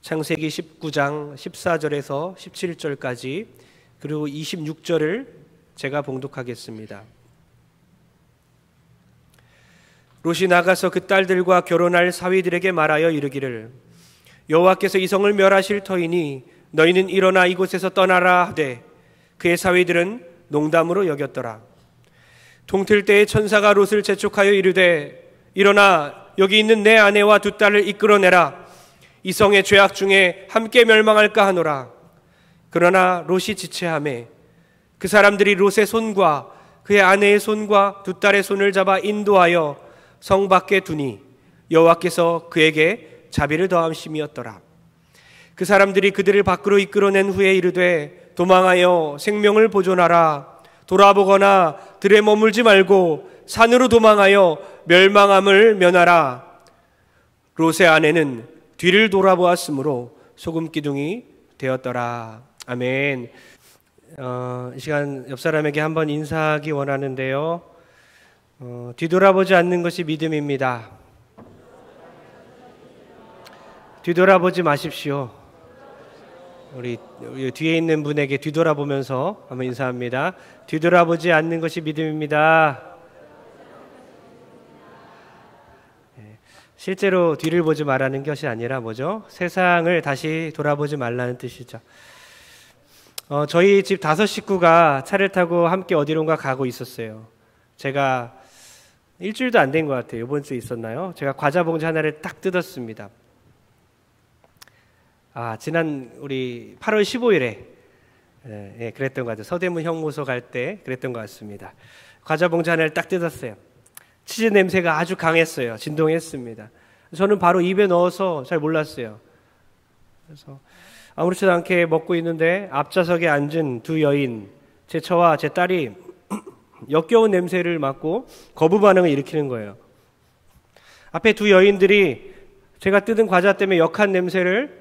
창세기 19장 14절에서 17절까지 그리고 26절을 제가 봉독하겠습니다. 롯이 나가서 그 딸들과 결혼할 사위들에게 말하여 이르기를 여호와께서 이 성을 멸하실 터이니 너희는 일어나 이곳에서 떠나라 하되 그의 사위들은 농담으로 여겼더라. 동틀 때에 천사가 롯을 재촉하여 이르되 일어나 여기 있는 내 아내와 두 딸을 이끌어내라. 이 성의 죄악 중에 함께 멸망할까 하노라. 그러나 롯이 지체하매 그 사람들이 롯의 손과 그의 아내의 손과 두 딸의 손을 잡아 인도하여 성 밖에 두니 여호와께서 그에게 자비를 더함심이었더라. 그 사람들이 그들을 밖으로 이끌어낸 후에 이르되 도망하여 생명을 보존하라. 돌아보거나 들에 머물지 말고 산으로 도망하여 멸망함을 면하라. 롯의 아내는 뒤를 돌아보았으므로 소금 기둥이 되었더라. 아멘. 이 시간 옆 사람에게 한번 인사하기 원하는데요. 뒤돌아보지 않는 것이 믿음입니다. 뒤돌아보지 마십시오. 우리 뒤에 있는 분에게 뒤돌아보면서 한번 인사합니다. 뒤돌아보지 않는 것이 믿음입니다. 실제로 뒤를 보지 말라는 것이 아니라 뭐죠? 세상을 다시 돌아보지 말라는 뜻이죠. 저희 집 5 식구가 차를 타고 함께 어디론가 가고 있었어요. 제가 일주일도 안 된 것 같아요. 이번 주에 있었나요? 제가 과자 봉지 하나를 딱 뜯었습니다. 지난 우리 8월 15일에 그랬던 것 같아요. 서대문 형무소 갈 때 그랬던 것 같습니다. 과자 봉지 하나를 딱 뜯었어요. 치즈 냄새가 아주 강했어요. 진동했습니다. 저는 바로 입에 넣어서 잘 몰랐어요. 그래서 아무렇지도 않게 먹고 있는데 앞좌석에 앉은 두 여인, 제 저와 제 딸이 역겨운 냄새를 맡고 거부 반응을 일으키는 거예요. 앞에 두 여인들이 제가 뜯은 과자 때문에 역한 냄새를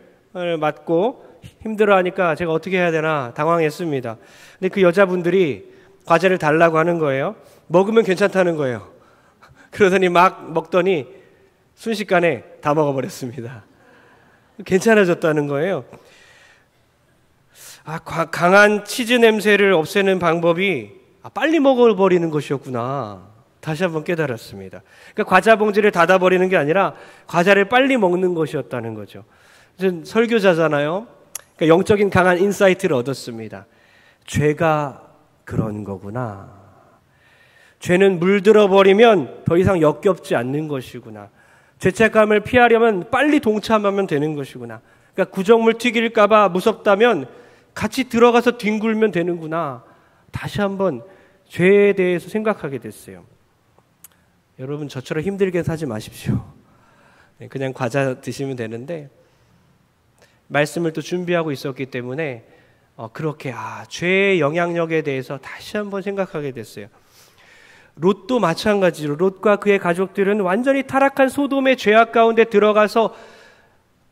맡고 힘들어하니까 제가 어떻게 해야 되나 당황했습니다. 근데 그 여자분들이 과자를 달라고 하는 거예요. 먹으면 괜찮다는 거예요. 그러더니 막 먹더니 순식간에 다 먹어버렸습니다. 괜찮아졌다는 거예요. 강한 치즈 냄새를 없애는 방법이 빨리 먹어버리는 것이었구나. 다시 한번 깨달았습니다. 그러니까 과자 봉지를 닫아버리는 게 아니라 과자를 빨리 먹는 것이었다는 거죠. 저는 설교자잖아요. 그러니까 영적인 강한 인사이트를 얻었습니다. 죄가 그런 거구나. 죄는 물들어 버리면 더 이상 역겹지 않는 것이구나. 죄책감을 피하려면 빨리 동참하면 되는 것이구나. 그러니까 구정물 튀길까 봐 무섭다면 같이 들어가서 뒹굴면 되는구나. 다시 한번 죄에 대해서 생각하게 됐어요. 여러분 저처럼 힘들게 사지 마십시오. 그냥 과자 드시면 되는데 말씀을 또 준비하고 있었기 때문에 그렇게 죄의 영향력에 대해서 다시 한번 생각하게 됐어요. 롯도 마찬가지로 롯과 그의 가족들은 완전히 타락한 소돔의 죄악 가운데 들어가서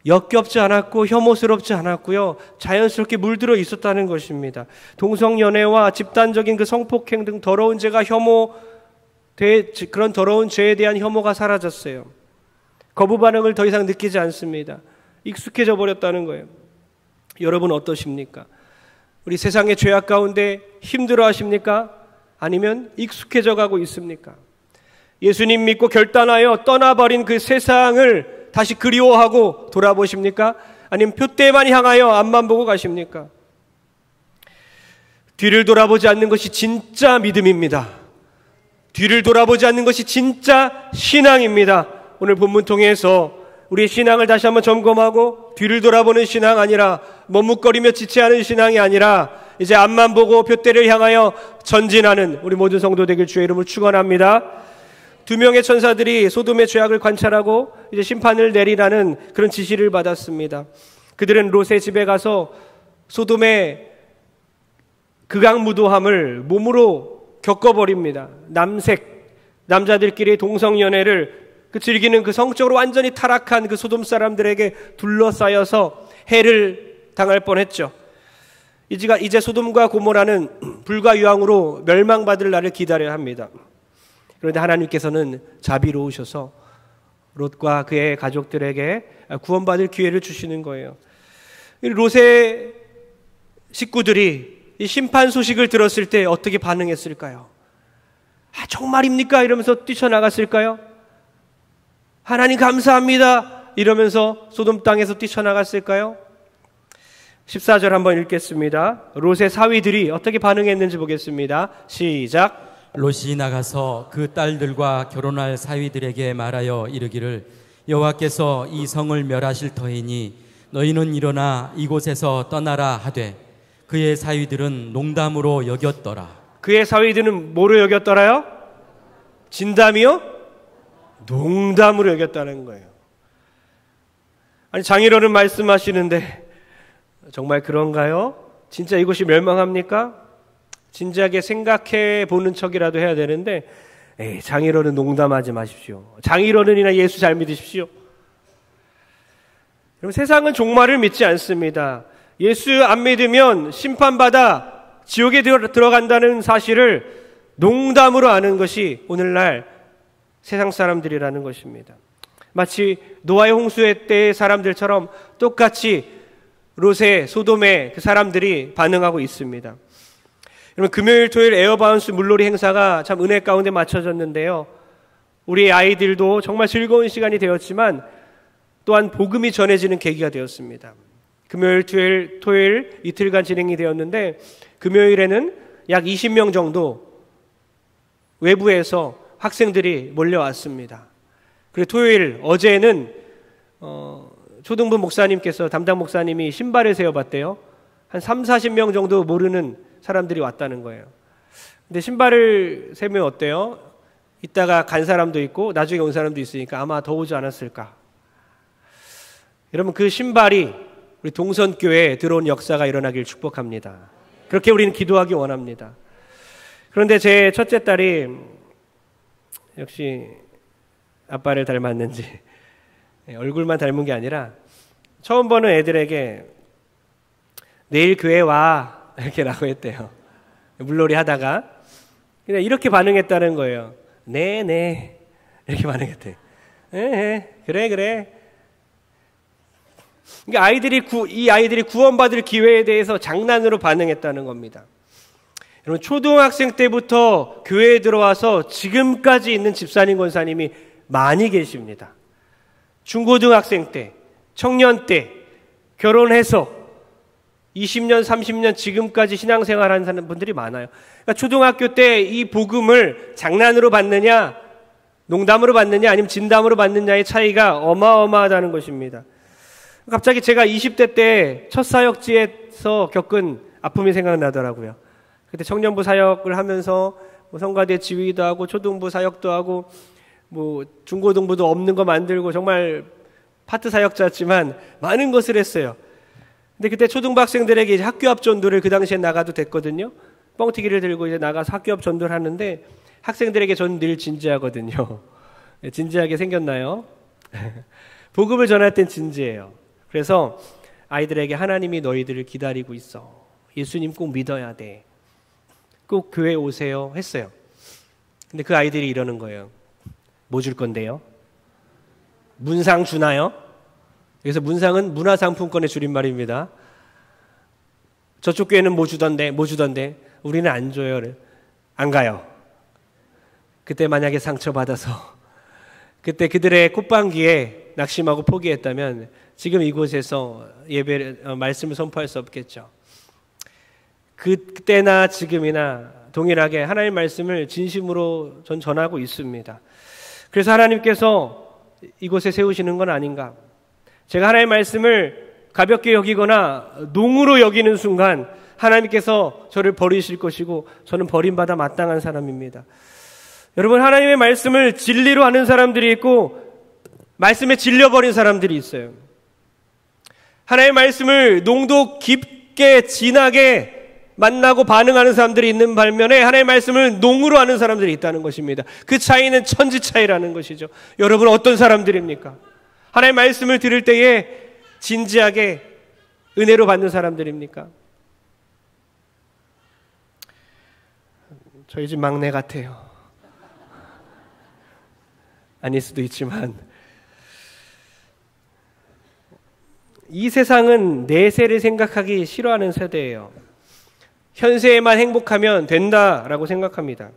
역겹지 않았고 혐오스럽지 않았고요. 자연스럽게 물들어 있었다는 것입니다. 동성연애와 집단적인 그 성폭행 등 더러운 죄가 그런 더러운 죄에 대한 혐오가 사라졌어요. 거부 반응을 더 이상 느끼지 않습니다. 익숙해져 버렸다는 거예요. 여러분 어떠십니까? 우리 세상의 죄악 가운데 힘들어 하십니까? 아니면 익숙해져 가고 있습니까? 예수님 믿고 결단하여 떠나버린 그 세상을 다시 그리워하고 돌아보십니까? 아니면 표대만 향하여 앞만 보고 가십니까? 뒤를 돌아보지 않는 것이 진짜 믿음입니다. 뒤를 돌아보지 않는 것이 진짜 신앙입니다. 오늘 본문 통해서 우리의 신앙을 다시 한번 점검하고 뒤를 돌아보는 신앙 아니라 머뭇거리며 지체하는 신앙이 아니라 이제 앞만 보고 표대를 향하여 전진하는 우리 모든 성도 되길 주의 이름으로 축원합니다. 2명의 천사들이 소돔의 죄악을 관찰하고 이제 심판을 내리라는 그런 지시를 받았습니다. 그들은 롯의 집에 가서 소돔의 극악무도함을 몸으로 겪어버립니다. 남자들끼리 동성연애를 즐기는 그 성적으로 완전히 타락한 그 소돔 사람들에게 둘러싸여서 해를 당할 뻔했죠. 이제 소돔과 고모라는 불과 유황으로 멸망받을 날을 기다려야 합니다. 그런데 하나님께서는 자비로우셔서 롯과 그의 가족들에게 구원받을 기회를 주시는 거예요. 롯의 식구들이 이 심판 소식을 들었을 때 어떻게 반응했을까요? 정말입니까? 이러면서 뛰쳐나갔을까요? 하나님 감사합니다 이러면서 소돔 땅에서 뛰쳐나갔을까요? 14절 한번 읽겠습니다. 롯의 사위들이 어떻게 반응했는지 보겠습니다. 시작. 롯이 나가서 그 딸들과 결혼할 사위들에게 말하여 이르기를 여호와께서 이 성을 멸하실 터이니 너희는 일어나 이곳에서 떠나라 하되 그의 사위들은 농담으로 여겼더라. 그의 사위들은 뭐로 여겼더라요? 진담이요? 농담으로 여겼다는 거예요. 아니 장인어른 말씀하시는데 정말 그런가요? 진짜 이곳이 멸망합니까? 진지하게 생각해 보는 척이라도 해야 되는데 장인어른 농담하지 마십시오. 장인어른이나 예수 잘 믿으십시오. 여러분 세상은 종말을 믿지 않습니다. 예수 안 믿으면 심판받아 지옥에 들어간다는 사실을 농담으로 아는 것이 오늘날 세상 사람들이라는 것입니다. 마치 노아의 홍수의 때의 사람들처럼 똑같이 롯의 소돔의 그 사람들이 반응하고 있습니다. 여러분 금요일 토요일 에어바운스 물놀이 행사가 참 은혜 가운데 맞춰졌는데요. 우리 아이들도 정말 즐거운 시간이 되었지만 또한 복음이 전해지는 계기가 되었습니다. 금요일 토요일 이틀간 진행이 되었는데 금요일에는 약 20명 정도 외부에서 학생들이 몰려왔습니다. 그리고 토요일 어제는 초등부 목사님께서 담당 목사님이 신발을 세어봤대요. 한 30-40명 정도 모르는 사람들이 왔다는 거예요. 근데 신발을 세면 어때요? 이따가 간 사람도 있고 나중에 온 사람도 있으니까 아마 더 오지 않았을까. 여러분 그 신발이 우리 동선교회에 들어온 역사가 일어나길 축복합니다. 그렇게 우리는 기도하기 원합니다. 그런데 제 첫째 딸이 역시 아빠를 닮았는지 얼굴만 닮은 게 아니라 처음 보는 애들에게 내일 교회 와 이렇게 라고 했대요. 물놀이 하다가 그냥 이렇게 반응했다는 거예요. 네 이렇게 반응했대요. 그래. 그러니까 이 아이들이 구원받을 기회에 대해서 장난으로 반응했다는 겁니다. 여러분 초등학생 때부터 교회에 들어와서 지금까지 있는 집사님 권사님이 많이 계십니다. 중고등학생 때, 청년 때, 결혼해서 20년, 30년 지금까지 신앙생활하는 분들이 많아요. 그러니까 초등학교 때 이 복음을 장난으로 받느냐, 농담으로 받느냐, 아니면 진담으로 받느냐의 차이가 어마어마하다는 것입니다. 갑자기 제가 20대 때 첫 사역지에서 겪은 아픔이 생각나더라고요. 그때 청년부 사역을 하면서 성가대 지휘도 하고 초등부 사역도 하고 중고등부도 없는 거 만들고 정말 파트 사역자였지만 많은 것을 했어요. 근데 그때 초등부 학생들에게 이제 학교 앞 전도를 그 당시에 나가도 됐거든요. 뻥튀기를 들고 이제 나가서 학교 앞 전도를 하는데 학생들에게 저는 늘 진지하거든요. 진지하게 생겼나요? 복음을 전할 땐 진지해요. 그래서 아이들에게 하나님이 너희들을 기다리고 있어. 예수님 꼭 믿어야 돼. 꼭 교회 오세요 했어요. 근데 그 아이들이 이러는 거예요. 뭐 줄 건데요? 문상 주나요? 그래서 문상은 문화상품권의 줄임말입니다. 저쪽 교회는 뭐 주던데 우리는 안 줘요. 안 가요. 그때 만약에 상처받아서 그때 그들의 콧방귀에 낙심하고 포기했다면 지금 이곳에서 말씀을 선포할 수 없겠죠. 그때나 지금이나 동일하게 하나님의 말씀을 진심으로 전 전하고 있습니다. 그래서 하나님께서 이곳에 세우시는 건 아닌가. 제가 하나님의 말씀을 가볍게 여기거나 농으로 여기는 순간 하나님께서 저를 버리실 것이고 저는 버림받아 마땅한 사람입니다. 여러분 하나님의 말씀을 진리로 하는 사람들이 있고 말씀에 질려버린 사람들이 있어요. 하나님의 말씀을 농도 깊게 진하게 만나고 반응하는 사람들이 있는 반면에 하나님의 말씀을 농으로 하는 사람들이 있다는 것입니다. 그 차이는 천지 차이라는 것이죠. 여러분 어떤 사람들입니까? 하나님의 말씀을 들을 때에 진지하게 은혜로 받는 사람들입니까? 저희 집 막내 같아요. 아닐 수도 있지만 이 세상은 내세를 생각하기 싫어하는 세대예요. 현세에만 행복하면 된다라고 생각합니다.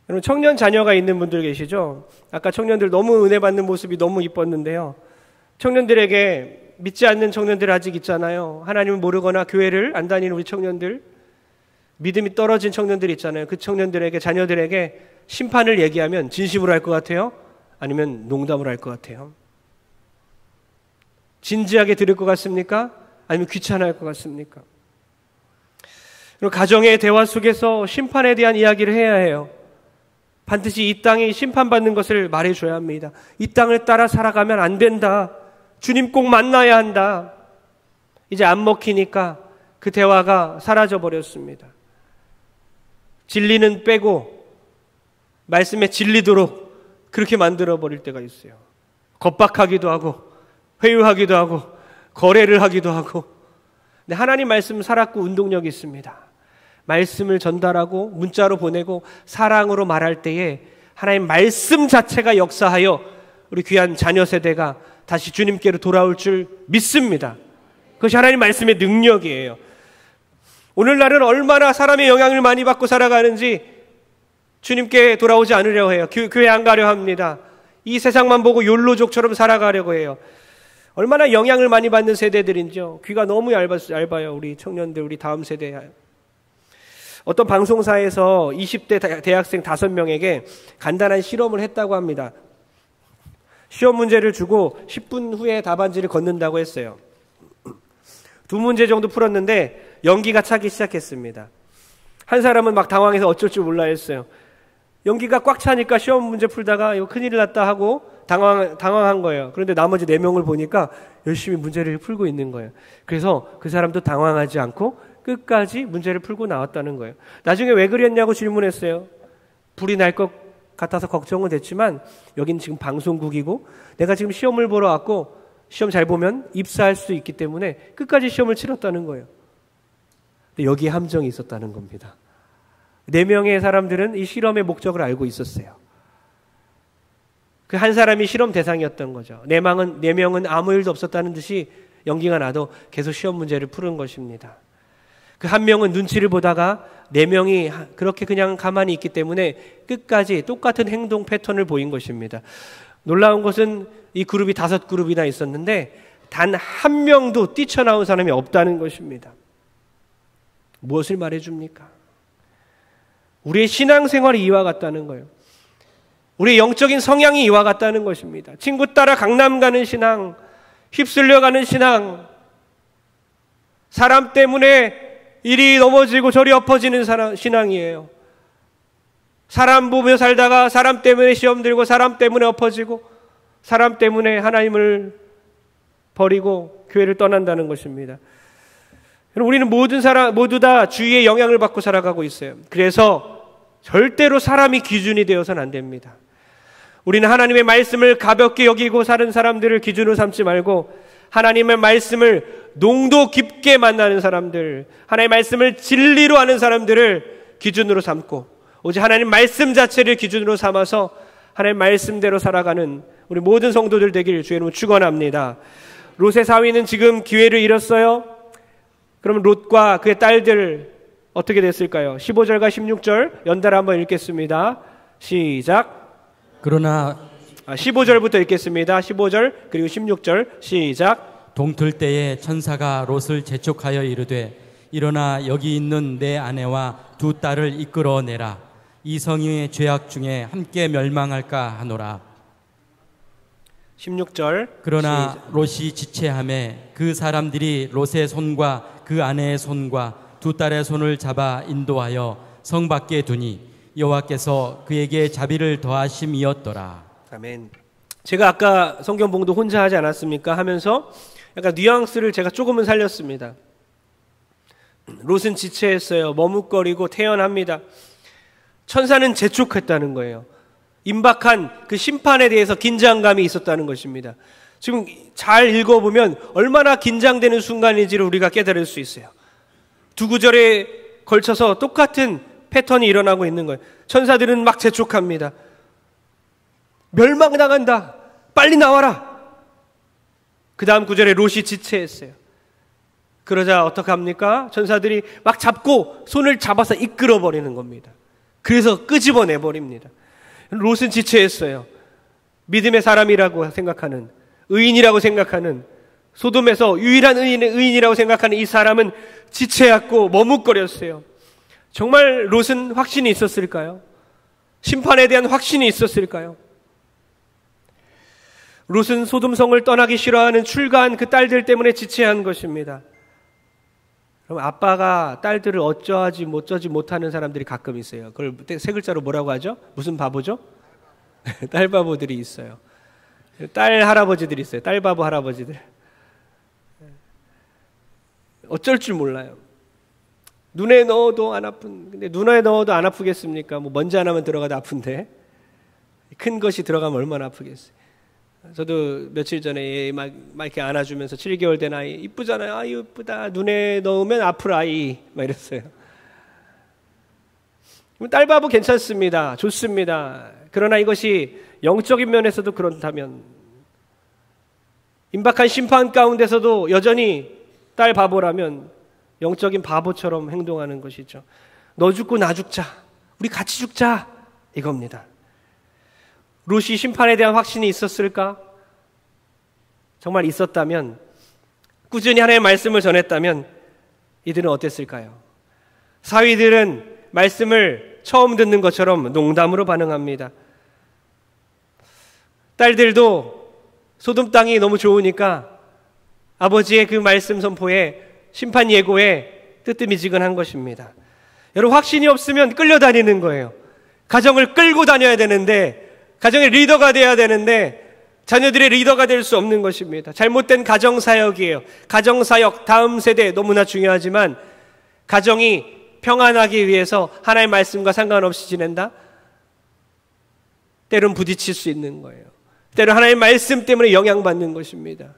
여러분, 청년 자녀가 있는 분들 계시죠? 아까 청년들 너무 은혜 받는 모습이 너무 이뻤는데요. 청년들에게, 믿지 않는 청년들 아직 있잖아요. 하나님을 모르거나 교회를 안 다니는 우리 청년들, 믿음이 떨어진 청년들 있잖아요. 그 청년들에게, 자녀들에게 심판을 얘기하면 진심으로 할 것 같아요? 아니면 농담으로 할 것 같아요? 진지하게 들을 것 같습니까? 아니면 귀찮아할 것 같습니까? 가정의 대화 속에서 심판에 대한 이야기를 해야 해요. 반드시 이 땅이 심판받는 것을 말해줘야 합니다. 이 땅을 따라 살아가면 안 된다. 주님 꼭 만나야 한다. 이제 안 먹히니까 그 대화가 사라져 버렸습니다. 진리는 빼고 말씀에 진리도록 그렇게 만들어 버릴 때가 있어요. 겁박하기도 하고 회유하기도 하고 거래를 하기도 하고. 근데 하나님 말씀 살았고 운동력이 있습니다. 말씀을 전달하고 문자로 보내고 사랑으로 말할 때에 하나님 말씀 자체가 역사하여 우리 귀한 자녀 세대가 다시 주님께로 돌아올 줄 믿습니다. 그것이 하나님 말씀의 능력이에요. 오늘날은 얼마나 사람의 영향을 많이 받고 살아가는지 주님께 돌아오지 않으려 해요. 교회 안 가려 합니다. 이 세상만 보고 욜로족처럼 살아가려고 해요. 얼마나 영향을 많이 받는 세대들인지요. 귀가 너무 얇아요. 우리 청년들, 우리 다음 세대. 어떤 방송사에서 20대 대학생 5명에게 간단한 실험을 했다고 합니다. 시험 문제를 주고 10분 후에 답안지를 걷는다고 했어요. 2문제 정도 풀었는데 연기가 차기 시작했습니다. 한 사람은 막 당황해서 어쩔 줄 몰라 했어요. 연기가 꽉 차니까 시험 문제 풀다가 이거 큰일 났다 하고 당황한 거예요. 그런데 나머지 4명을 보니까 열심히 문제를 풀고 있는 거예요. 그래서 그 사람도 당황하지 않고 끝까지 문제를 풀고 나왔다는 거예요. 나중에 왜 그랬냐고 질문했어요. 불이 날 것 같아서 걱정은 됐지만 여긴 지금 방송국이고 내가 지금 시험을 보러 왔고 시험 잘 보면 입사할 수 있기 때문에 끝까지 시험을 치렀다는 거예요. 근데 여기에 함정이 있었다는 겁니다. 4명의 사람들은 이 실험의 목적을 알고 있었어요. 그 한 사람이 실험 대상이었던 거죠. 4명은 아무 일도 없었다는 듯이 연기가 나도 계속 시험 문제를 푸는 것입니다. 그 한 명은 눈치를 보다가 4명이 그렇게 그냥 가만히 있기 때문에 끝까지 똑같은 행동 패턴을 보인 것입니다. 놀라운 것은 이 그룹이 5그룹이나 있었는데 단 한 명도 뛰쳐나온 사람이 없다는 것입니다. 무엇을 말해줍니까? 우리의 신앙생활이 이와 같다는 거예요. 우리의 영적인 성향이 이와 같다는 것입니다. 친구 따라 강남 가는 신앙, 휩쓸려 가는 신앙, 사람 때문에 이리 넘어지고 저리 엎어지는 신앙이에요. 사람 보며 살다가 사람 때문에 시험 들고 사람 때문에 엎어지고 사람 때문에 하나님을 버리고 교회를 떠난다는 것입니다. 우리는 모두 다 주위의 영향을 받고 살아가고 있어요. 그래서 절대로 사람이 기준이 되어서는 안 됩니다. 우리는 하나님의 말씀을 가볍게 여기고 사는 사람들을 기준으로 삼지 말고 하나님의 말씀을 농도 깊게 만나는 사람들, 하나님의 말씀을 진리로 아는 사람들을 기준으로 삼고 오직 하나님 말씀 자체를 기준으로 삼아서 하나님 말씀대로 살아가는 우리 모든 성도들 되길 주의 이름으로 축원합니다. 롯의 사위는 지금 기회를 잃었어요. 그럼 롯과 그의 딸들 어떻게 됐을까요? 15절과 16절 연달아 한번 읽겠습니다. 시작. 그러나 15절부터 읽겠습니다. 15절 그리고 16절 시작. 동틀 때에 천사가 롯을 재촉하여 이르되 일어나 여기 있는 내 아내와 2 딸을 이끌어내라. 이 성의 죄악 중에 함께 멸망할까 하노라. 16절. 그러나 롯이 지체하매 그 사람들이 롯의 손과 그 아내의 손과 2 딸의 손을 잡아 인도하여 성 밖에 두니 여호와께서 그에게 자비를 더하심이었더라. 아멘. 제가 아까 성경 봉독 혼자 하지 않았습니까? 하면서 약간 뉘앙스를 제가 조금은 살렸습니다. 롯은 지체했어요. 머뭇거리고 태연합니다. 천사는 재촉했다는 거예요. 임박한 그 심판에 대해서 긴장감이 있었다는 것입니다. 지금 잘 읽어보면 얼마나 긴장되는 순간인지를 우리가 깨달을 수 있어요. 2 구절에 걸쳐서 똑같은 패턴이 일어나고 있는 거예요. 천사들은 막 재촉합니다. 멸망당한다. 빨리 나와라. 그 다음 구절에 롯이 지체했어요. 그러자 어떡합니까? 전사들이 막 잡고 손을 잡아서 이끌어버리는 겁니다. 그래서 끄집어내버립니다. 롯은 지체했어요. 믿음의 사람이라고 생각하는, 의인이라고 생각하는, 소돔에서 유일한 의인이라고 생각하는 이 사람은 지체했고 머뭇거렸어요. 정말 롯은 확신이 있었을까요? 심판에 대한 확신이 있었을까요? 롯은 소돔성을 떠나기 싫어하는 출가한 그 딸들 때문에 지체한 것입니다. 그럼 아빠가 딸들을 어쩌지 못하는 사람들이 가끔 있어요. 그걸 세 글자로 뭐라고 하죠? 무슨 바보죠? 딸 바보들이 있어요. 딸 할아버지들이 있어요. 딸 바보 할아버지들. 어쩔 줄 몰라요. 눈에 넣어도 안 아픈, 근데 눈에 넣어도 안 아프겠습니까? 뭐 먼지 하나만 들어가도 아픈데 큰 것이 들어가면 얼마나 아프겠어요. 저도 며칠 전에 막 이렇게 안아주면서 7개월 된 아이 이쁘잖아요. 아유 이쁘다. 눈에 넣으면 아플 아이 막 이랬어요. 딸바보 괜찮습니다. 좋습니다. 그러나 이것이 영적인 면에서도 그렇다면 임박한 심판 가운데서도 여전히 딸 바보라면 영적인 바보처럼 행동하는 것이죠. 너 죽고 나 죽자. 우리 같이 죽자. 이겁니다. 롯이 심판에 대한 확신이 있었을까? 정말 있었다면, 꾸준히 하나님의 말씀을 전했다면 이들은 어땠을까요? 사위들은 말씀을 처음 듣는 것처럼 농담으로 반응합니다. 딸들도 소돔 땅이 너무 좋으니까 아버지의 그 말씀 선포에, 심판 예고에 뜨뜻미지근한 것입니다. 여러분, 확신이 없으면 끌려다니는 거예요. 가정을 끌고 다녀야 되는데, 가정의 리더가 돼야 되는데 자녀들의 리더가 될 수 없는 것입니다. 잘못된 가정사역이에요. 가정사역, 다음 세대 너무나 중요하지만 가정이 평안하기 위해서 하나님의 말씀과 상관없이 지낸다? 때론 부딪힐 수 있는 거예요. 때론 하나님의 말씀 때문에 영향받는 것입니다.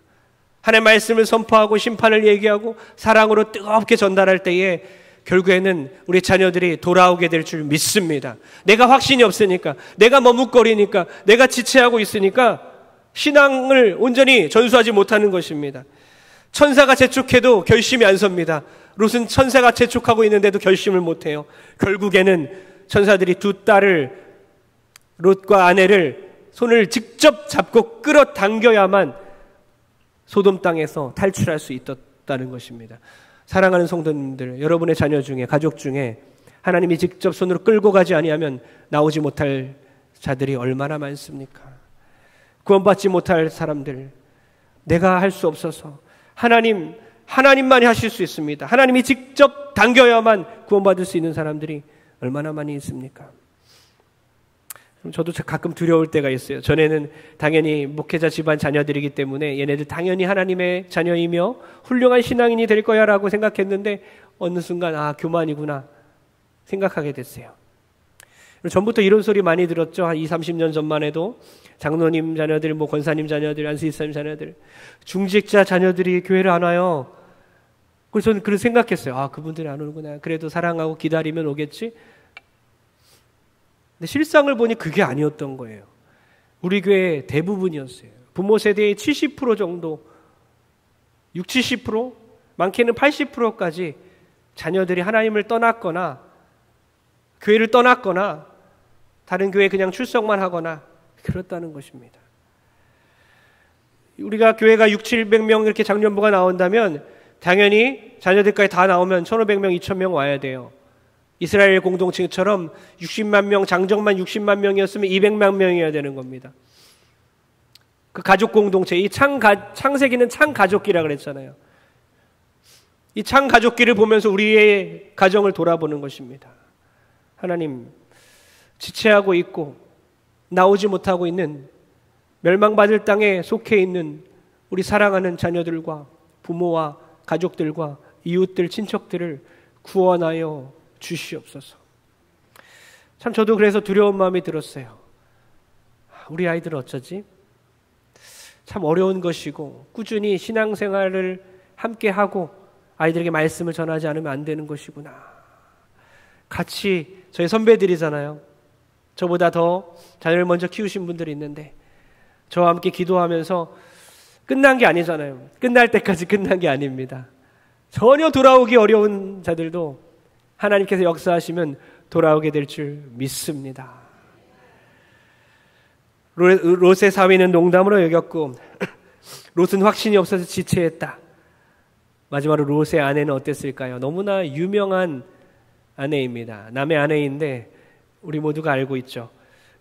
하나님의 말씀을 선포하고 심판을 얘기하고 사랑으로 뜨겁게 전달할 때에 결국에는 우리 자녀들이 돌아오게 될 줄 믿습니다. 내가 확신이 없으니까, 내가 머뭇거리니까, 내가 지체하고 있으니까 신앙을 온전히 전수하지 못하는 것입니다. 천사가 재촉해도 결심이 안 섭니다. 롯은 천사가 재촉하고 있는데도 결심을 못해요. 결국에는 천사들이 두 딸을, 롯과 아내를 손을 직접 잡고 끌어당겨야만 소돔 땅에서 탈출할 수 있었다는 것입니다. 사랑하는 성도님들, 여러분의 자녀 중에, 가족 중에 하나님이 직접 손으로 끌고 가지 아니하면 나오지 못할 자들이 얼마나 많습니까? 구원받지 못할 사람들, 내가 할 수 없어서 하나님만이 하실 수 있습니다. 하나님이 직접 당겨야만 구원받을 수 있는 사람들이 얼마나 많이 있습니까? 저도 가끔 두려울 때가 있어요. 전에는 당연히 목회자 집안 자녀들이기 때문에 얘네들 당연히 하나님의 자녀이며 훌륭한 신앙인이 될 거야 라고 생각했는데 어느 순간 교만이구나 생각하게 됐어요. 전부터 이런 소리 많이 들었죠. 한 20-30년 전만 해도 장로님 자녀들, 권사님 자녀들, 안수집사님 자녀들, 중직자 자녀들이 교회를 안 와요. 그래서 저는 그런 생각했어요. 그분들이 안 오는구나. 그래도 사랑하고 기다리면 오겠지. 근데 실상을 보니 그게 아니었던 거예요. 우리 교회 대부분이었어요. 부모 세대의 70% 정도, 60-70%, 많게는 80%까지 자녀들이 하나님을 떠났거나 교회를 떠났거나 다른 교회에 그냥 출석만 하거나 그렇다는 것입니다. 우리가 교회가 600-700명 이렇게 장년부가 나온다면 당연히 자녀들까지 다 나오면 1,500명, 2,000명 와야 돼요. 이스라엘 공동체처럼 60만 명, 장정만 60만 명이었으면 200만 명이어야 되는 겁니다. 그 가족 공동체, 이 창세기는 창가족기라 그랬잖아요. 이 창가족기를 보면서 우리의 가정을 돌아보는 것입니다. 하나님, 지체하고 있고 나오지 못하고 있는 멸망받을 땅에 속해 있는 우리 사랑하는 자녀들과 부모와 가족들과 이웃들, 친척들을 구원하여 주시옵소서. 참 저도 그래서 두려운 마음이 들었어요. 우리 아이들 어쩌지? 참 어려운 것이고 꾸준히 신앙생활을 함께하고 아이들에게 말씀을 전하지 않으면 안 되는 것이구나. 같이 저희 선배들이잖아요. 저보다 더 자녀를 먼저 키우신 분들이 있는데 저와 함께 기도하면서 끝난 게 아니잖아요. 끝날 때까지 끝난 게 아닙니다. 전혀 돌아오기 어려운 자들도 하나님께서 역사하시면 돌아오게 될 줄 믿습니다. 롯의 사위는 농담으로 여겼고 롯은 확신이 없어서 지체했다. 마지막으로 롯의 아내는 어땠을까요? 너무나 유명한 아내입니다. 남의 아내인데 우리 모두가 알고 있죠.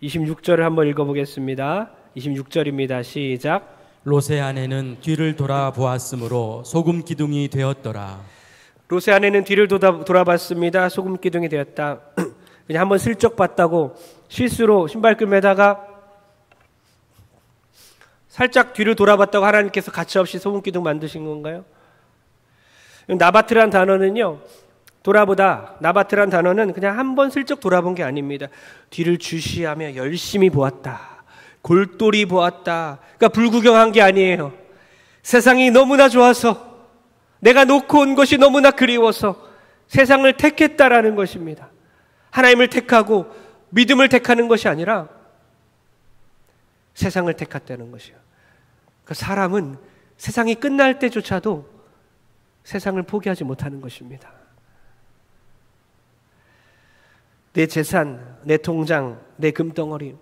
26절을 한번 읽어보겠습니다. 26절입니다. 시작. 롯의 아내는 뒤를 돌아보았으므로 소금 기둥이 되었더라. 롯의 아내는 뒤를 돌아봤습니다. 소금 기둥이 되었다. 그냥 한번 슬쩍 봤다고 실수로 신발끈에다가 살짝 뒤를 돌아봤다고 하나님께서 가차없이 소금 기둥 만드신 건가요? 나바트란 단어는요, 돌아보다, 나바트란 단어는 그냥 한번 슬쩍 돌아본 게 아닙니다. 뒤를 주시하며 열심히 보았다. 골똘히 보았다. 그러니까 불구경한 게 아니에요. 세상이 너무나 좋아서, 내가 놓고 온 것이 너무나 그리워서 세상을 택했다라는 것입니다. 하나님을 택하고 믿음을 택하는 것이 아니라 세상을 택했다는 것이요. 그 사람은 세상이 끝날 때조차도 세상을 포기하지 못하는 것입니다. 내 재산, 내 통장, 내 금덩어리,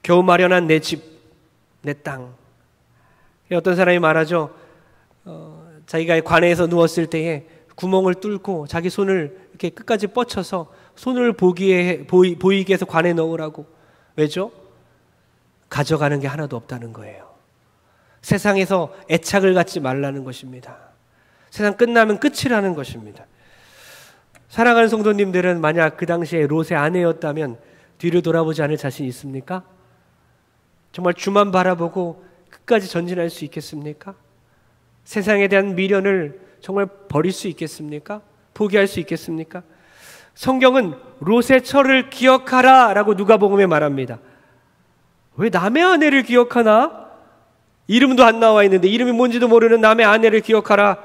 겨우 마련한 내 집, 내 땅. 어떤 사람이 말하죠. 자기가 관에서 누웠을 때에 구멍을 뚫고 자기 손을 이렇게 끝까지 뻗쳐서 손을 보이게 해서 관에 넣으라고. 왜죠? 가져가는 게 하나도 없다는 거예요. 세상에서 애착을 갖지 말라는 것입니다. 세상 끝나면 끝이라는 것입니다. 사랑하는 성도님들은 만약 그 당시에 롯의 아내였다면 뒤를 돌아보지 않을 자신 있습니까? 정말 주만 바라보고 끝까지 전진할 수 있겠습니까? 세상에 대한 미련을 정말 버릴 수 있겠습니까? 포기할 수 있겠습니까? 성경은 롯의 처를 기억하라 라고 누가복음에 말합니다. 왜 남의 아내를 기억하나? 이름도 안 나와 있는데 이름이 뭔지도 모르는 남의 아내를 기억하라.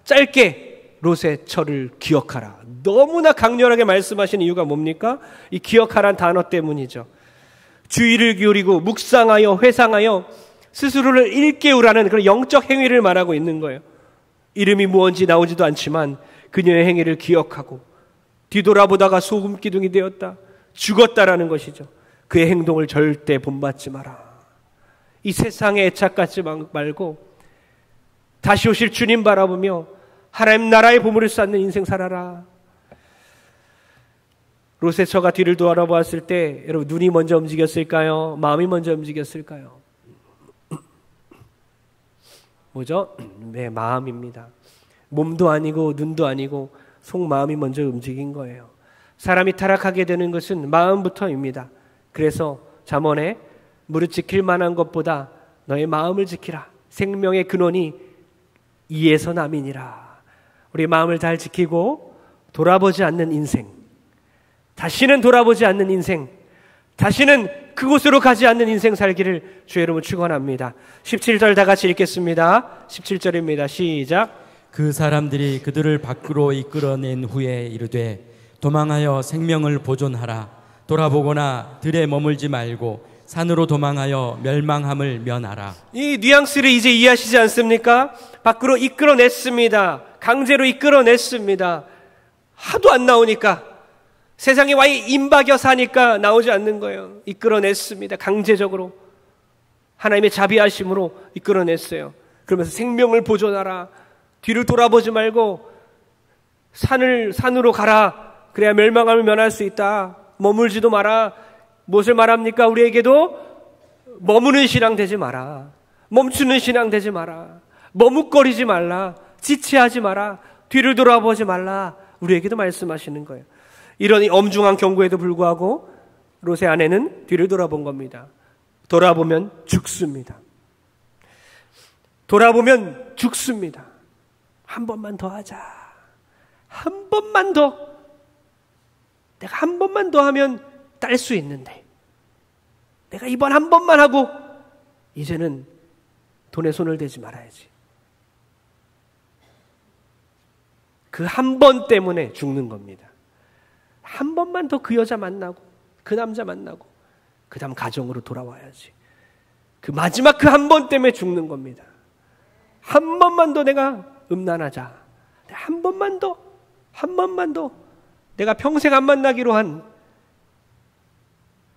짧게 롯의 처를 기억하라. 너무나 강렬하게 말씀하시는 이유가 뭡니까? 이 기억하라는 단어 때문이죠. 주의를 기울이고 묵상하여 회상하여 스스로를 일깨우라는 그런 영적 행위를 말하고 있는 거예요. 이름이 무언지 나오지도 않지만 그녀의 행위를 기억하고 뒤돌아보다가 소금 기둥이 되었다. 죽었다라는 것이죠. 그의 행동을 절대 본받지 마라. 이 세상에 애착 갖지 말고 다시 오실 주님 바라보며 하나님 나라의 보물을 쌓는 인생 살아라. 롯의 처가 뒤를 돌아보았을 때 여러분 눈이 먼저 움직였을까요? 마음이 먼저 움직였을까요? 뭐죠? 네, 마음입니다. 몸도 아니고 눈도 아니고 속마음이 먼저 움직인 거예요. 사람이 타락하게 되는 것은 마음부터입니다. 그래서 잠언에 무릇 지킬 만한 것보다 너의 마음을 지키라. 생명의 근원이 이에서 남이니라. 우리 마음을 잘 지키고 돌아보지 않는 인생, 다시는 돌아보지 않는 인생, 다시는 그곳으로 가지 않는 인생 살기를 주의 이름으로 축원합니다. 17절 다 같이 읽겠습니다. 17절입니다. 시작. 그 사람들이 그들을 밖으로 이끌어낸 후에 이르되 도망하여 생명을 보존하라. 돌아보거나 들에 머물지 말고 산으로 도망하여 멸망함을 면하라. 이 뉘앙스를 이제 이해하시지 않습니까? 밖으로 이끌어냈습니다. 강제로 이끌어냈습니다. 하도 안 나오니까 세상에 와 임박여 사니까 나오지 않는 거예요. 이끌어냈습니다. 강제적으로 하나님의 자비하심으로 이끌어냈어요. 그러면서 생명을 보존하라. 뒤를 돌아보지 말고 산으로 가라. 그래야 멸망함을 면할 수 있다. 머물지도 마라. 무엇을 말합니까? 우리에게도 머무는 신앙 되지 마라. 멈추는 신앙 되지 마라. 머뭇거리지 말라. 지체하지 마라. 뒤를 돌아보지 말라. 우리에게도 말씀하시는 거예요. 이런 엄중한 경고에도 불구하고 롯의 아내는 뒤를 돌아본 겁니다. 돌아보면 죽습니다. 돌아보면 죽습니다. 한 번만 더 하자. 한 번만 더. 내가 한 번만 더 하면 딸 수 있는데 내가 이번 한 번만 하고 이제는 돈에 손을 대지 말아야지. 그 한 번 때문에 죽는 겁니다. 한 번만 더 그 여자 만나고 그 남자 만나고 그 다음 가정으로 돌아와야지. 그 마지막 그 한 번 때문에 죽는 겁니다. 한 번만 더 내가 음란하자. 한 번만 더 내가 평생 안 만나기로 한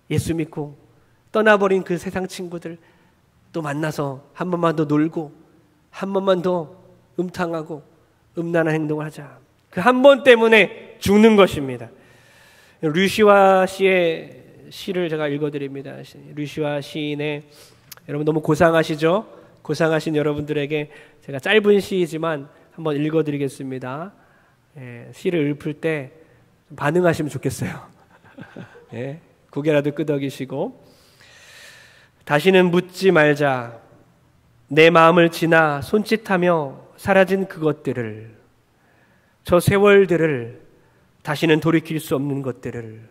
예수 믿고 떠나버린 그 세상 친구들 또 만나서 한 번만 더 놀고 한 번만 더 음탕하고 음란한 행동을 하자. 그 한 번 때문에 죽는 것입니다. 류시와 씨의 시를 제가 읽어드립니다. 류시와 시인의, 여러분 너무 고상하시죠? 고상하신 여러분들에게 제가 짧은 시이지만 한번 읽어드리겠습니다. 시를 읊을 때 반응하시면 좋겠어요. 고개라도 끄덕이시고. 다시는 묻지 말자. 내 마음을 지나 손짓하며 사라진 그것들을, 저 세월들을, 다시는 돌이킬 수 없는 것들을.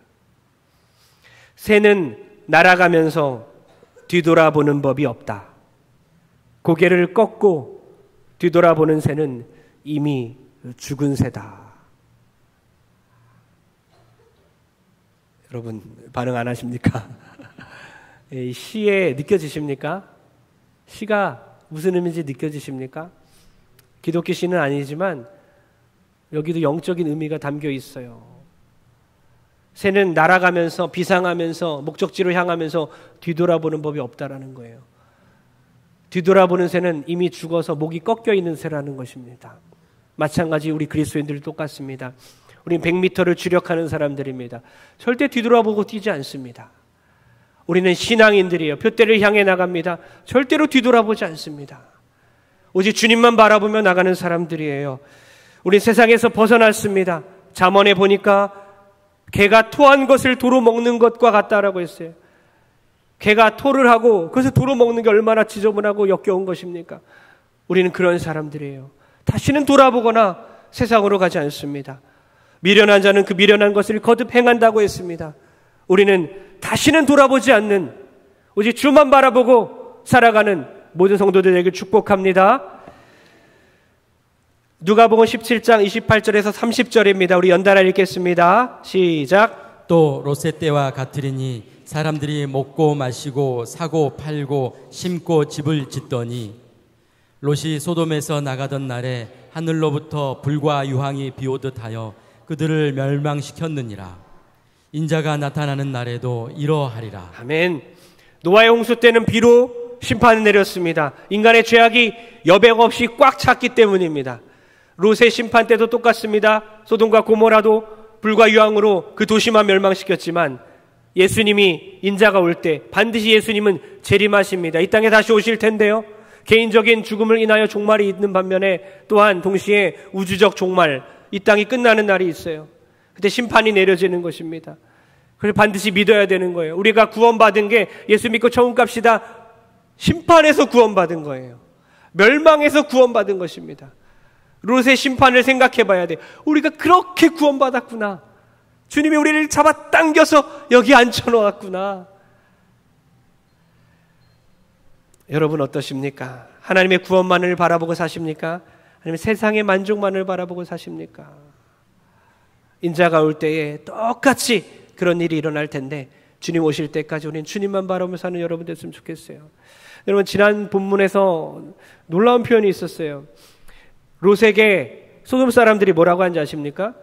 새는 날아가면서 뒤돌아보는 법이 없다. 고개를 꺾고 뒤돌아보는 새는 이미 죽은 새다. 여러분 반응 안 하십니까? 이 시에 느껴지십니까? 시가 무슨 의미인지 느껴지십니까? 기독교 시는 아니지만 여기도 영적인 의미가 담겨 있어요. 새는 날아가면서 비상하면서 목적지로 향하면서 뒤돌아보는 법이 없다라는 거예요. 뒤돌아보는 새는 이미 죽어서 목이 꺾여 있는 새라는 것입니다. 마찬가지 우리 그리스도인들 똑같습니다. 우린 100m를 주력하는 사람들입니다. 절대 뒤돌아보고 뛰지 않습니다. 우리는 신앙인들이에요. 표대를 향해 나갑니다. 절대로 뒤돌아보지 않습니다. 오직 주님만 바라보며 나가는 사람들이에요. 우리 세상에서 벗어났습니다. 잠언에 보니까 개가 토한 것을 도로 먹는 것과 같다라고 했어요. 개가 토를 하고 그것을 도로 먹는 게 얼마나 지저분하고 역겨운 것입니까? 우리는 그런 사람들이에요. 다시는 돌아보거나 세상으로 가지 않습니다. 미련한 자는 그 미련한 것을 거듭 행한다고 했습니다. 우리는 다시는 돌아보지 않는, 오직 주만 바라보고 살아가는 모든 성도들에게 축복합니다. 누가복음 17장 28절에서 30절입니다. 우리 연달아 읽겠습니다. 시작. 또 롯의 때와 같으리니 사람들이 먹고 마시고 사고 팔고 심고 집을 짓더니 롯이 소돔에서 나가던 날에 하늘로부터 불과 유황이 비오듯 하여 그들을 멸망시켰느니라. 인자가 나타나는 날에도 이러하리라. 아멘. 노아의 홍수 때는 비로 심판이 내렸습니다. 인간의 죄악이 여백 없이 꽉 찼기 때문입니다. 롯의 심판 때도 똑같습니다. 소돔과 고모라도 불과 유황으로 그 도시만 멸망시켰지만 예수님이 인자가 올 때 반드시 예수님은 재림하십니다. 이 땅에 다시 오실 텐데요. 개인적인 죽음을 인하여 종말이 있는 반면에 또한 동시에 우주적 종말, 이 땅이 끝나는 날이 있어요. 그때 심판이 내려지는 것입니다. 그래서 반드시 믿어야 되는 거예요. 우리가 구원받은 게 예수 믿고 처음 갑시다. 심판에서 구원받은 거예요. 멸망에서 구원받은 것입니다. 롯의 심판을 생각해 봐야 돼요. 우리가 그렇게 구원받았구나. 주님이 우리를 잡아당겨서 여기 앉혀놓았구나. 여러분 어떠십니까? 하나님의 구원만을 바라보고 사십니까? 아니면 세상의 만족만을 바라보고 사십니까? 인자가 올 때에 똑같이 그런 일이 일어날 텐데 주님 오실 때까지 우리는 주님만 바라보며 사는 여러분 됐으면 좋겠어요. 여러분 지난 본문에서 놀라운 표현이 있었어요. 롯에게 소돔 사람들이 뭐라고 하는지 아십니까?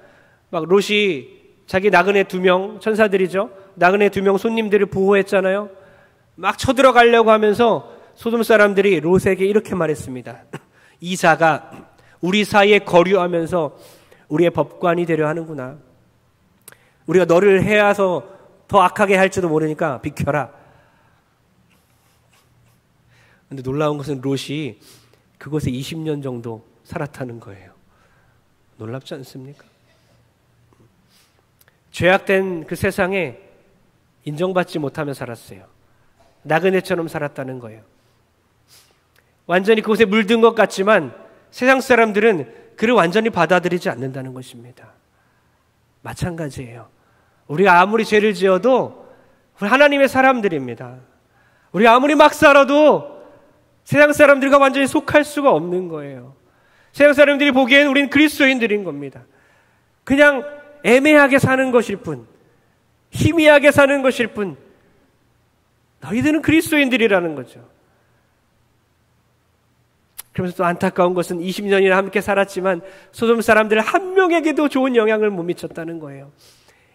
막 롯이 자기 나그네 2명, 천사들이죠. 나그네 2명 손님들을 보호했잖아요. 막 쳐들어가려고 하면서 소돔 사람들이 롯에게 이렇게 말했습니다. 이 자가 우리 사이에 거류하면서 우리의 법관이 되려 하는구나. 우리가 너를 해야서 더 악하게 할지도 모르니까 비켜라. 그런데 놀라운 것은 롯이 그곳에 20년 정도 살았다는 거예요. 놀랍지 않습니까? 죄악된 그 세상에 인정받지 못하며 살았어요. 나그네처럼 살았다는 거예요. 완전히 그곳에 물든 것 같지만 세상 사람들은 그를 완전히 받아들이지 않는다는 것입니다. 마찬가지예요. 우리가 아무리 죄를 지어도 우리 하나님의 사람들입니다. 우리가 아무리 막 살아도 세상 사람들과 완전히 속할 수가 없는 거예요. 세상 사람들이 보기엔 우린 그리스도인들인 겁니다. 그냥 애매하게 사는 것일 뿐, 희미하게 사는 것일 뿐, 너희들은 그리스도인들이라는 거죠. 그러면서 또 안타까운 것은 20년이나 함께 살았지만 소돔 사람들 한 명에게도 좋은 영향을 못 미쳤다는 거예요.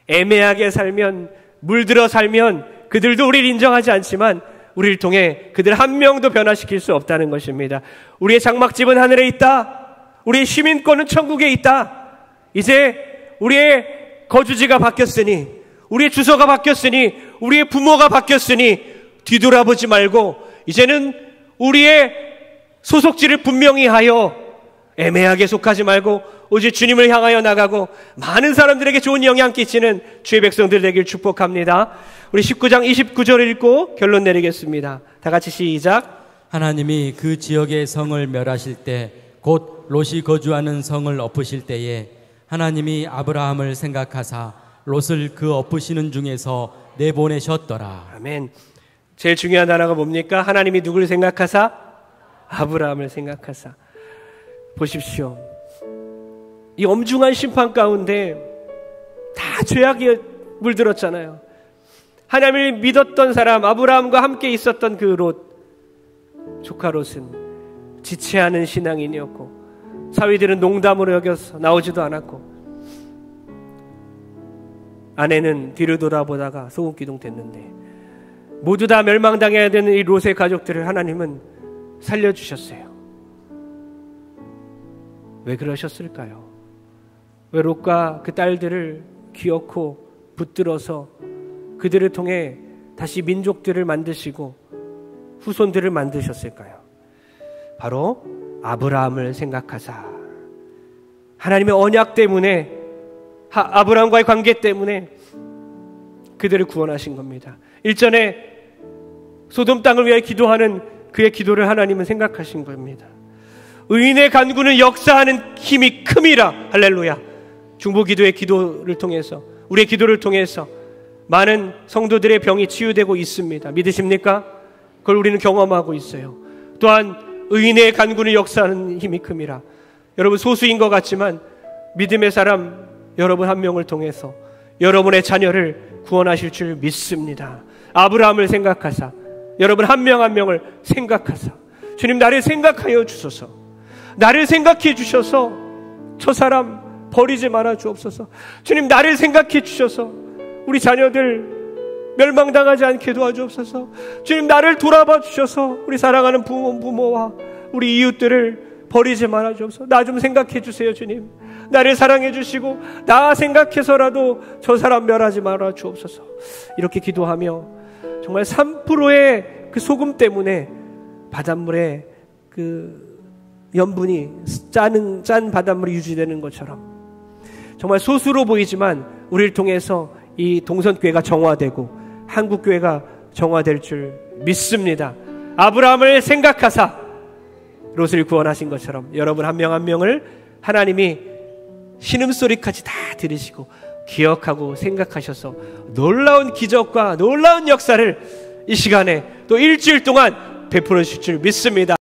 애매하게 살면, 물들어 살면 그들도 우리를 인정하지 않지만 우리를 통해 그들 한 명도 변화시킬 수 없다는 것입니다. 우리의 장막집은 하늘에 있다. 우리의 시민권은 천국에 있다. 이제 우리의 거주지가 바뀌었으니, 우리의 주소가 바뀌었으니, 우리의 부모가 바뀌었으니 뒤돌아보지 말고 이제는 우리의 소속지를 분명히 하여 애매하게 속하지 말고 오직 주님을 향하여 나가고 많은 사람들에게 좋은 영향 끼치는 주의 백성들 되길 축복합니다. 우리 19장 29절을 읽고 결론 내리겠습니다. 다 같이 시작. 하나님이 그 지역의 성을 멸하실 때, 곧 롯이 거주하는 성을 엎으실 때에 하나님이 아브라함을 생각하사 롯을 그 엎으시는 중에서 내보내셨더라. 아멘. 제일 중요한 단어가 뭡니까? 하나님이 누구를 생각하사? 아브라함을 생각하사. 보십시오. 이 엄중한 심판 가운데 다 죄악에 물들었잖아요. 하나님을 믿었던 사람, 아브라함과 함께 있었던 그 롯, 조카 롯은 지체하는 신앙인이었고 사위들은 농담으로 여겨서 나오지도 않았고 아내는 뒤를 돌아보다가 소금기둥 됐는데 모두 다 멸망당해야 되는 이 롯의 가족들을 하나님은 살려주셨어요. 왜 그러셨을까요? 왜 롯과 그 딸들을 기어코 붙들어서 그들을 통해 다시 민족들을 만드시고 후손들을 만드셨을까요? 바로 아브라함을 생각하사 하나님의 언약 때문에, 아브라함과의 관계 때문에 그들을 구원하신 겁니다. 일전에 소돔 땅을 위해 기도하는 그의 기도를 하나님은 생각하신 겁니다. 의인의 간구는 역사하는 힘이 큼이라. 할렐루야. 중보기도의 기도를 통해서, 우리의 기도를 통해서 많은 성도들의 병이 치유되고 있습니다. 믿으십니까? 그걸 우리는 경험하고 있어요. 또한 의인의 간구는 역사하는 힘이 큼이라. 여러분 소수인 것 같지만 믿음의 사람 여러분 한 명을 통해서 여러분의 자녀를 구원하실 줄 믿습니다. 아브라함을 생각하사, 여러분 한 명 한 명을 생각하사, 주님 나를 생각하여 주소서, 나를 생각해 주셔서 저 사람 버리지 말아 주옵소서. 주님 나를 생각해 주셔서 우리 자녀들 멸망당하지 않게 도와주옵소서. 주님 나를 돌아봐 주셔서 우리 사랑하는 부모와 우리 이웃들을 버리지 말아 주옵소서. 나 좀 생각해 주세요. 주님 나를 사랑해 주시고 나 생각해서라도 저 사람 멸하지 말아 주옵소서. 이렇게 기도하며 정말 3%의 그 소금 때문에 바닷물에 그 염분이 짠 바닷물이 유지되는 것처럼 정말 소수로 보이지만 우리를 통해서 이 동선교회가 정화되고 한국교회가 정화될 줄 믿습니다. 아브라함을 생각하사 롯을 구원하신 것처럼 여러분 한 명 한 명을 하나님이 신음소리까지 다 들으시고 기억하고 생각하셔서 놀라운 기적과 놀라운 역사를 이 시간에 또 일주일 동안 베풀어 주실 줄 믿습니다.